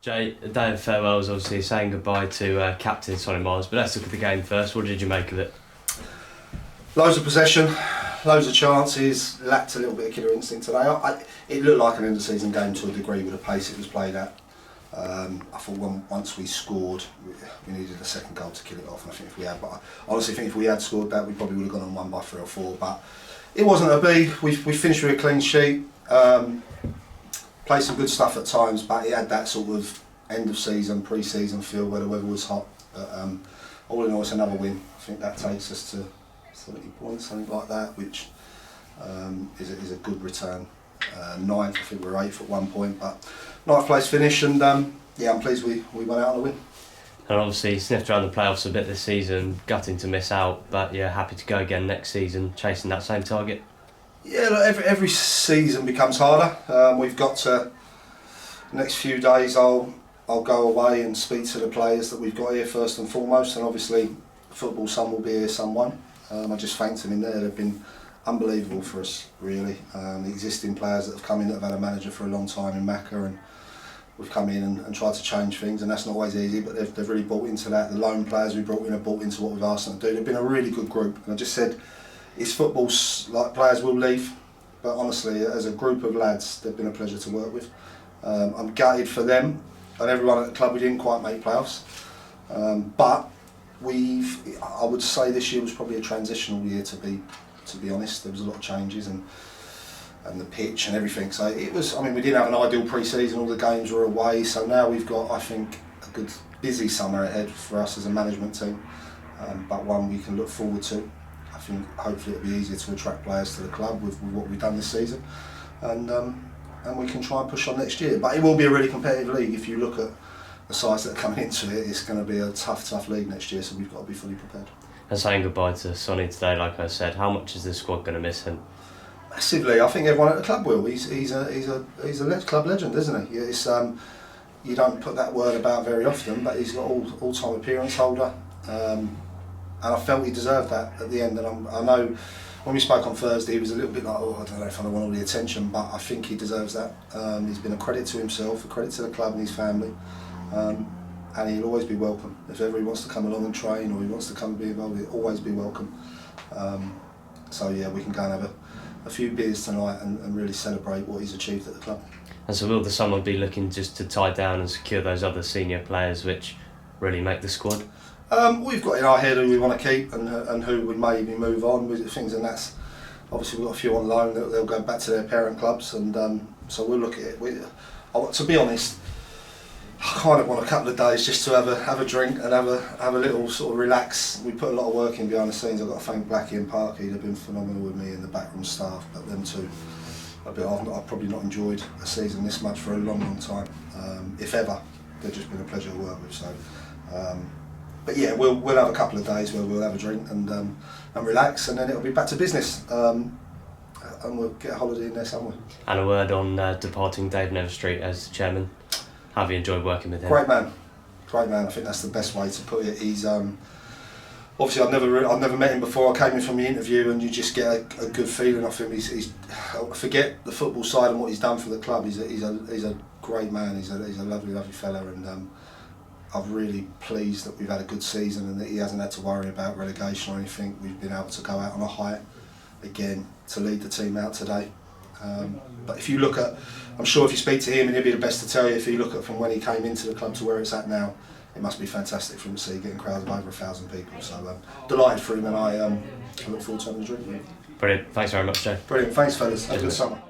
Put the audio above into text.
Jay, a day of farewells, obviously saying goodbye to captain Sonny Miles, but let's look at the game first. What did you make of it? Loads of possession, loads of chances, lacked a little bit of killer instinct today. It looked like an end of season game to a degree with the pace it was played at. I thought once we scored, we needed a second goal to kill it off, and I think if we had, but I honestly think if we had scored that, we probably would have gone on 1 by 3 or 4. But it wasn't a B. We finished with a clean sheet. Played some good stuff at times, but it had that sort of end of season, pre-season feel where the weather was hot. But all in all, it's another win. I think that takes us to 70 points, something like that, which is a good return. Ninth, I think we were 8th at one point, but ninth place finish, and yeah, I'm pleased we went out on a win. And obviously sniffed around the playoffs a bit this season, gutting to miss out, but yeah, happy to go again next season, chasing that same target. Yeah, look, every season becomes harder. We've got to, next few days I'll go away and speak to the players that we've got here first and foremost, and obviously football, some will be here, some won't. I just thanked them in there. They've been unbelievable for us, really. The existing players that have come in that have had a manager for a long time in Macca, and we've come in and tried to change things, and that's not always easy, but they've really bought into that. The loan players we brought in have bought into what we've asked them to do. They've been a really good group, and I just said, it's football, like players will leave, but honestly, as a group of lads, they've been a pleasure to work with. I'm gutted for them and everyone at the club. We didn't quite make playoffs, but I would say this year was probably a transitional year, to be honest. There was a lot of changes and the pitch and everything. So it was. I mean, we didn't have an ideal pre-season. All the games were away. So now we've got, I think, a good busy summer ahead for us as a management team, but one we can look forward to. I think hopefully it'll be easier to attract players to the club with what we've done this season, and we can try and push on next year. But it will be a really competitive league. If you look at the sides that are coming into it, it's going to be a tough league next year. So we've got to be fully prepared. And saying goodbye to Sonny today, like I said, how much is the squad going to miss him? Massively. I think everyone at the club will. He's a club legend, isn't he? It's you don't put that word about very often, but he's got all-time appearance holder. And I felt he deserved that at the end. And I know when we spoke on Thursday, he was a little bit like, I don't know if I want all the attention, but I think he deserves that. He's been a credit to himself, a credit to the club and his family, and he'll always be welcome. If ever he wants to come along and train, or he wants to come and be involved, he'll always be welcome. So yeah, we can go and have a few beers tonight and really celebrate what he's achieved at the club. And so will the summer be looking just to tie down and secure those other senior players which really make the squad? We've got in our head who we want to keep and who would maybe move on with things, and that's obviously we've got a few on loan that they'll go back to their parent clubs, and so we'll look at it. To be honest, I kind of want a couple of days just to have a drink and have a little sort of relax. We put a lot of work in behind the scenes. I've got to thank Blackie and Parky. They've been phenomenal with me and the backroom staff, but them two, I've probably not enjoyed a season this much for a long time, if ever. They've just been a pleasure to work with. So. But yeah, we'll have a couple of days where we'll have a drink and relax, and then it'll be back to business, and we'll get a holiday in there somewhere. And a word on departing Dave Neverstreet as the chairman. How have you enjoyed working with him? Great man. I think that's the best way to put it. He's obviously I've never met him before. I came in from the interview, and you just get a good feeling off him. He's forget the football side and what he's done for the club. He's a great man. He's a lovely fella, and I'm really pleased that we've had a good season and that he hasn't had to worry about relegation or anything. We've been able to go out on a high again to lead the team out today. But if you look at, I'm sure if you speak to him, and he'll be the best to tell you, if you look at from when he came into the club to where it's at now, it must be fantastic for him to see getting crowds of over 1,000 people. So delighted for him, and I look forward to having a drink with him. Brilliant. Thanks very much, Joe. Brilliant. Thanks, fellas. Have a good summer.